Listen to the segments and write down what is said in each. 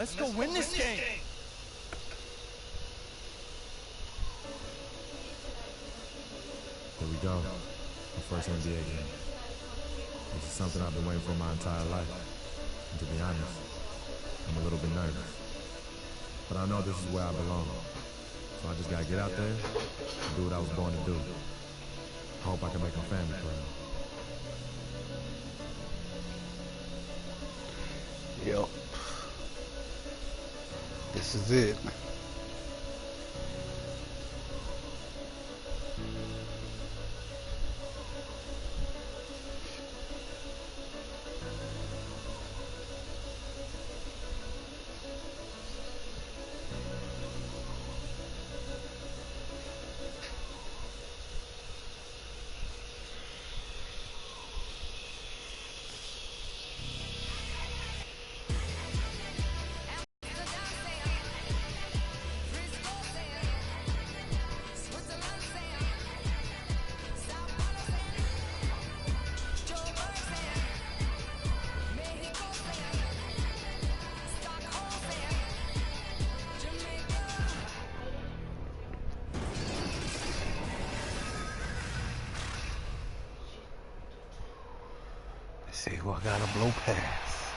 Let's go win this game. Here we go. My first NBA game. This is something I've been waiting for my entire life. And to be honest, I'm a little bit nervous. But I know this is where I belong. So I just gotta get out there and do what I was born to do. I hope I can make my family proud. Yep. This is it. See who I gotta blow past.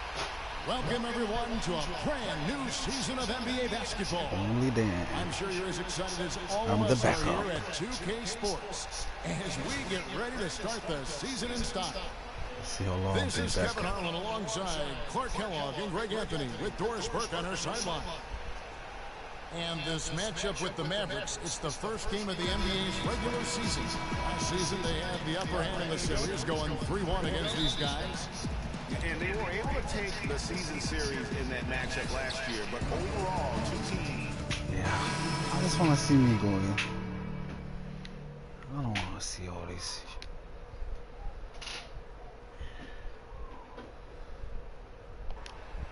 Welcome everyone to a brand new season of NBA basketball. Only Dan. I'm sure you're as excited as all I'm of the us backup. are here at 2K Sports as we get ready to start the season in style. See how long This is Kevin backup. Harlan alongside Clark Kellogg and Greg Anthony with Doris Burke on our sideline. And this matchup with the Mavericks, it's the first game of the NBA's regular season. Last season, they had the upper hand in the series, going 3-1 against these guys. And they were able to take the season series in that matchup last year, but overall, two teams. Yeah, I just want to see me go in. I don't want to see all these.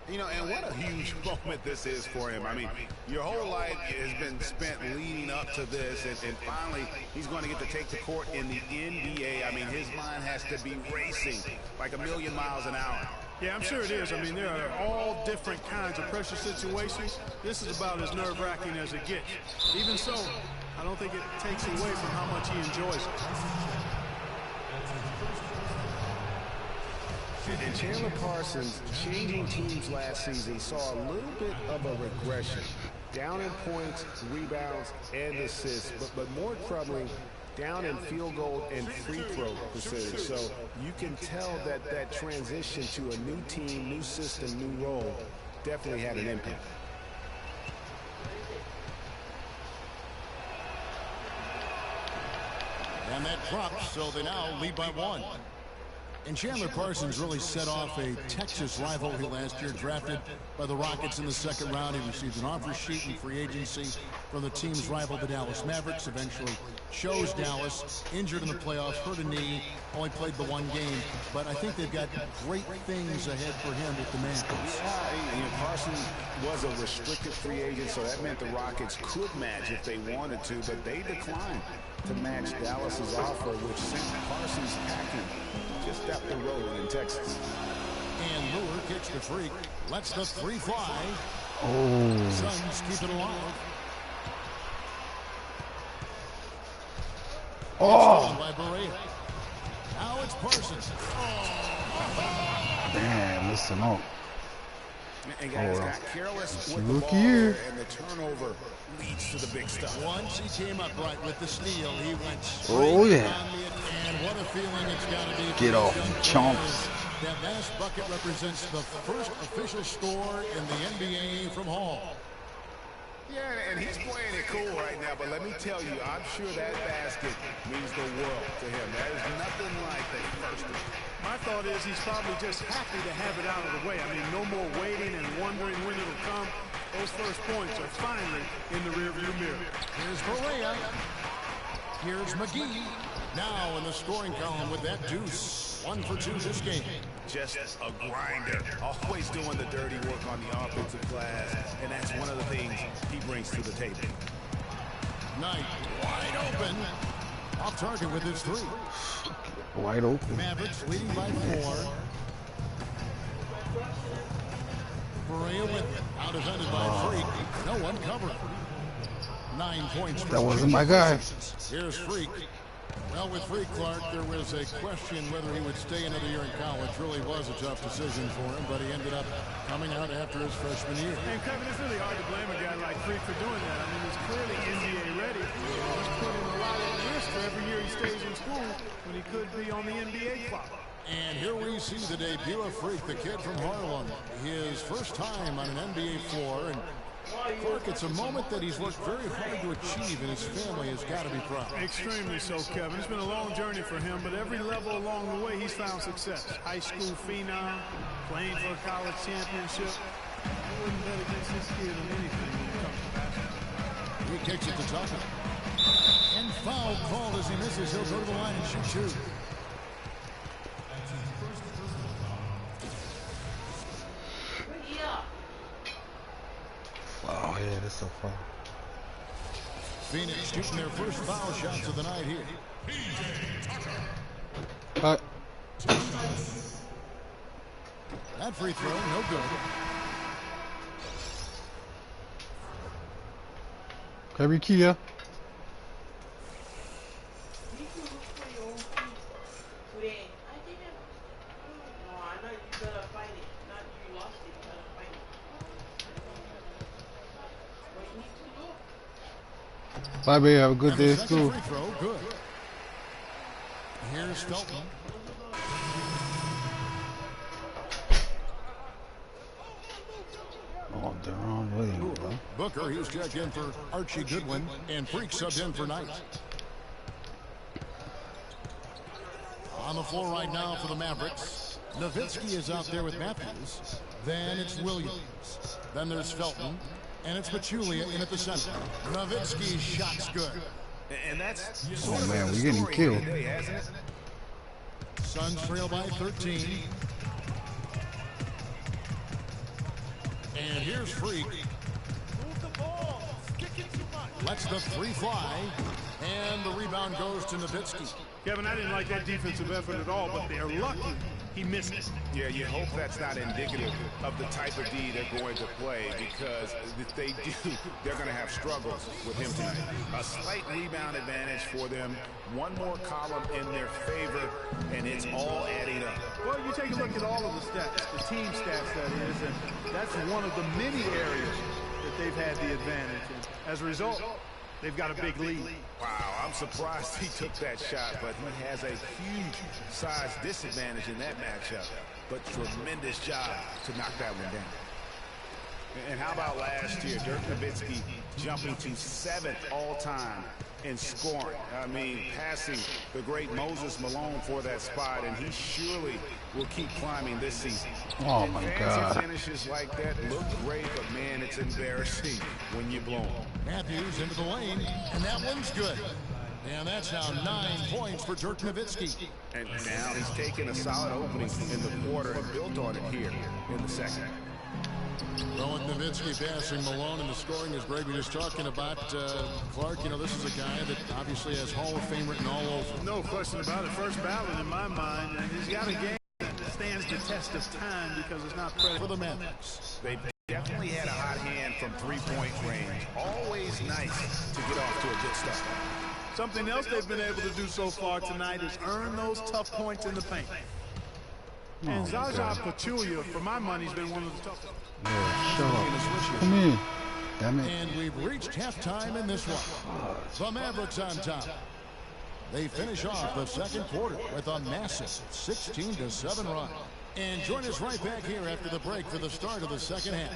You know, and what a huge moment this is for him. I mean, your whole life has been spent leading up to this, and finally, he's going to get to take the court in the NBA. I mean, his mind has to be racing like 1,000,000 miles an hour. Yeah, I'm sure it is. I mean, there are all different kinds of pressure situations. This is about as nerve-wracking as it gets. Even so, I don't think it takes away from how much he enjoys it. And Chandler Parsons, changing teams last season, saw a little bit of a regression. Down in points, rebounds, and assists, but more troubling, down in field goal and free throw percentage. So you can tell that that transition to a new team, new system, new role definitely had an impact. And that drops, so they now lead by 1. And Chandler Parsons really set off a Texas rivalry last year, drafted by the Rockets in the second round. He received an offer sheet in free agency from the team's rival, the Dallas Mavericks. Eventually chose Dallas, injured in the playoffs, hurt a knee, only played the 1 game. But I think they've got great things ahead for him with the Mavericks. Yeah, you know, Parsons was a restricted free agent, so that meant the Rockets could match if they wanted to, but they declined to match Dallas's offer, which sent Parsons packing just up the road in Texas. And Lure kicks the freak, lets the 3 fly. Oh. Suns keep it alive. Oh. By Berea. Now it's Parsons. Damn, listen up. And guys got careless with the rookie ball year. and the turnover leads to the big stuff. Once he came up right with the steal, he went straight Oh, yeah. on the, and what a feeling it's got to be. Get off, you chumps. That last bucket represents the first official score in the NBA from Hall. Yeah, and he's playing it cool right now, but let me tell you, I'm sure that basket means the world to him. There is nothing like that first one. My thought is he's probably just happy to have it out of the way. I mean, no more waiting and wondering when it'll come. Those first points are finally in the rearview mirror. Here's Berea. Here's McGee. Now in the scoring column with that deuce. 1 for 2 this game. Just a grinder, always doing the dirty work on the offensive glass, and that's one of the things he brings to the table. Knight wide open. Off target with his 3. Wide open. Mavericks leading by 4. Berea with it. Out Now defended by Freak. No one covered. 9 points. That wasn't my guy. Here's Freak. Well, with Freak, Clark, there was a question whether he would stay another year in college. Really was a tough decision for him, but he ended up coming out after his freshman year. And Kevin, it's really hard to blame a guy like Freak for doing that. I mean, he's clearly NBA ready. He's putting a lot at risk for every year he stays in school when he could be on the NBA clock. And here we see the debut of Freak, the kid from Harlem. His first time on an NBA floor. And Clark, it's a moment that he's worked very hard to achieve, and his family has got to be proud. Extremely so, Kevin. It's been a long journey for him, but every level along the way, he's found success. High school phenom, playing for a college championship. I wouldn't bet against this kid on anything when it comes to basketball. He kicks it to Tucker. And foul called as he misses. He'll go to the line and shoot two. Oh, yeah, that's so far. Phoenix shooting their first foul shots of the night here. Cut. That free throw, no good. Kerry Kia. Bye, baby. Have a good day at school. Free throw, good. Here's Felton. Oh, Deron Williams, bro. Booker, he's checked in for Archie Goodwin, and Freak subbed in for Knight. On the floor right now for the Mavericks. Nowitzki is out there with Matthews. Then it's Williams. Then there's Felton. And it's Pachulia in at the center. Nowitzki's shot's good. And that's Oh, man, we're getting killed. today, hasn't it? Suns trail by 13. And here's Freak. Lets the three fly. And the rebound goes to Nowitzki. Kevin, I didn't like that defensive effort at all, but they're lucky he missed it. Yeah, you hope that's not indicative of the type of D they're going to play, because if they do, they're going to have struggles with him tonight. A slight rebound advantage for them. One more column in their favor, and it's all adding up. Well, you take a look at all of the stats, the team stats, that is, and that's one of the many areas that they've had the advantage. And as a result, they've got a big lead. Wow, I'm surprised he took that shot, but he has a huge size disadvantage in that matchup. But tremendous job to knock that one down. And how about last year, Dirk Nowitzki jumping to 7th all-time in scoring. I mean, passing the great Moses Malone for that spot, and he surely will keep climbing this season. Oh, my God. Fancy finishes like that look great, but, man, it's embarrassing when you blow them. Matthews into the lane, and that one's good. And that's now 9 points for Dirk Nowitzki. And now he's taken a solid opening in the quarter and built on it here in the second. Well, with Nowitzki passing Malone and the scoring, as Greg was just talking about, Clark, you know, this is a guy that obviously has Hall of Fame written all over. No question about it. First ballot in my mind, and he's got a game that stands the test of time because it's not credit for the Mavericks. They've definitely had a hot hand from three-point range. Always nice to get off to a good start. Something else they've been able to do so far tonight is earn those tough points in the paint. And Zaza Pachulia, for my money, has been one of the toughest. Yeah, shut up. Come in. Damn it. And we've reached halftime in this one. The Mavericks on top. They finish off the second quarter with a massive 16-7 run. And join us right back here after the break for the start of the second half.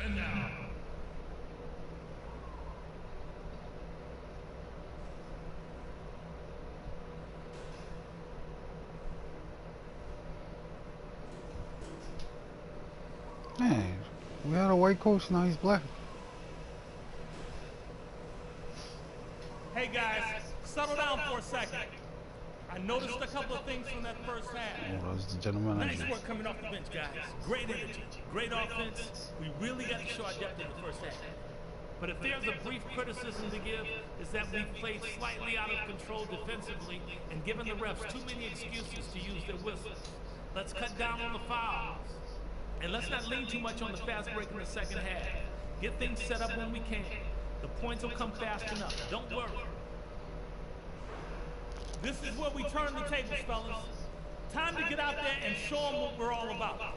And now, Man, we had a white coach, now he's black. hey guys, settle down for a second. I noticed a couple of things from that first half. Oh, that's the general manager. Nice work coming off the bench, guys. Great energy, great offense. We really got to show our depth in the first half. But if there's a brief criticism to give, is that we played slightly out of control defensively and given the refs too many excuses to use their whistles. Let's cut down on the fouls. And let's not lean too much on the fast break in the second half. Get things set up when we can. The points will come fast enough. Don't worry. This is where we turn the tables, fellas. Time to get out there and show them what we're all about.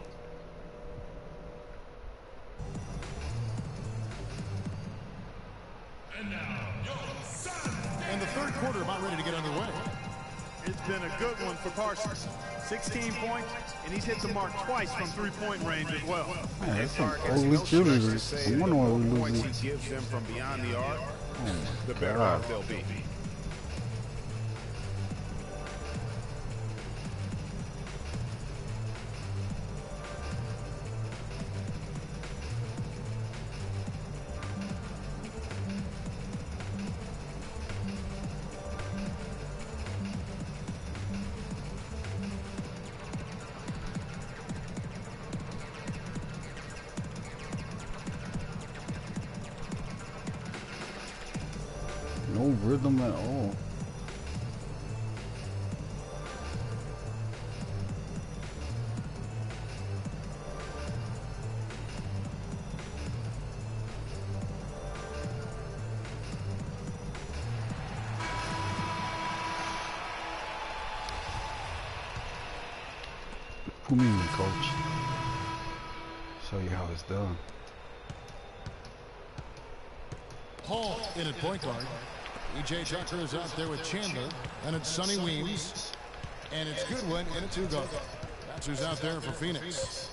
And now, your son. And the third quarter about ready to get underway. It's been a good one for Parsons. 16 points, and he's hit the mark twice from three-point range as well. Man, that's some ugly cheerleaders. I wonder why we're losing. He gives them from beyond the arc, Oh the my better God. off they'll be. No rhythm at all. Put me in, coach. Show you how it's done. Hall in at point guard. E.J. Tucker is out there with Chandler. And it's Sonny Weems. And it's Goodwin in a two-guard. That's who's out there for Phoenix.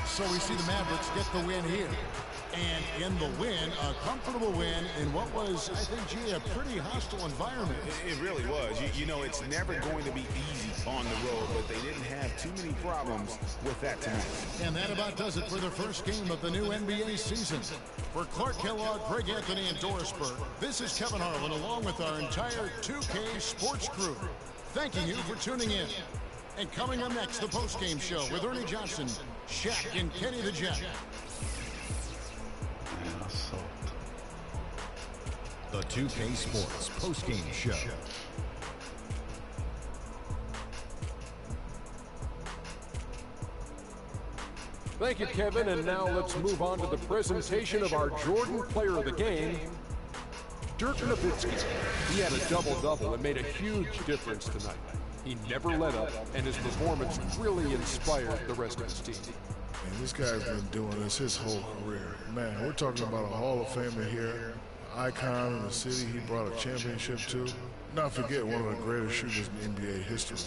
So we see the Mavericks get the win here. And in the win, a comfortable win in what was, I think, gee, a pretty hostile environment. It really was. You know, it's never going to be easy on the road, but they didn't have too many problems with that tonight. And that about does it for the first game of the new NBA season. For Clark Kellogg, Greg Anthony, and Doris Burke, this is Kevin Harlan along with our entire 2K sports crew. Thanking you for tuning in. And coming up next, the post-game show with Ernie Johnson, Shaq, and Kenny the Jet. Man, I sucked. The 2K Sports post-game show. Thank you, Kevin, and now let's move on to the presentation of our Jordan Player of the Game, Dirk Nowitzki. He had a double-double and made a huge difference tonight. He never let up, and his performance really inspired the rest of his team. Man, this guy's been doing this his whole career. Man, we're talking about a Hall of Famer here, icon in the city he brought a championship to. Not forget one of the greatest shooters in NBA history.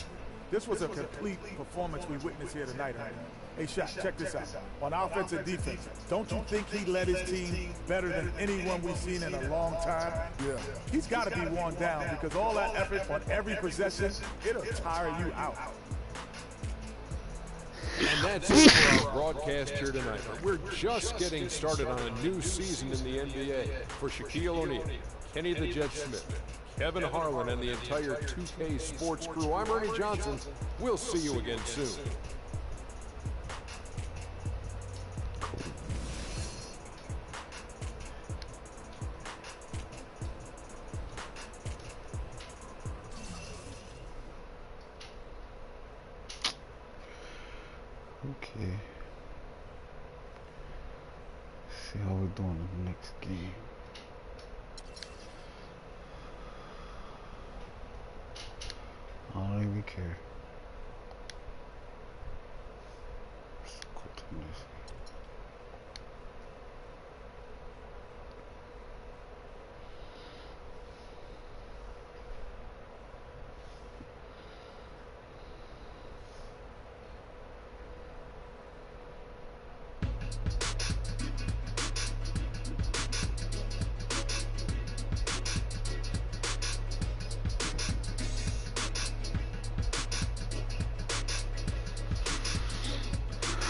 This was a complete performance we witnessed here tonight, Ernie. Hey, Shaq, check this out. On offense and defense, don't you think he led his team better than anyone we've seen in a long time? Yeah. He's got to be worn down because all that effort on every possession, it'll tire you out. And that's it for our broadcast here tonight. We're just getting started on a new season in the NBA. For Shaquille O'Neal, Kenny the Jet Smith, Kevin Harlan, and the entire 2K Sports crew, I'm Ernie Johnson. We'll see you again soon. Okay. See how we're doing in the next game. I don't even care. Let's go to this.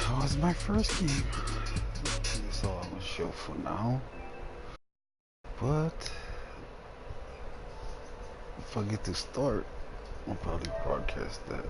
That was my first game. That's all I'm gonna show for now. But if I get to start, I'll probably broadcast that.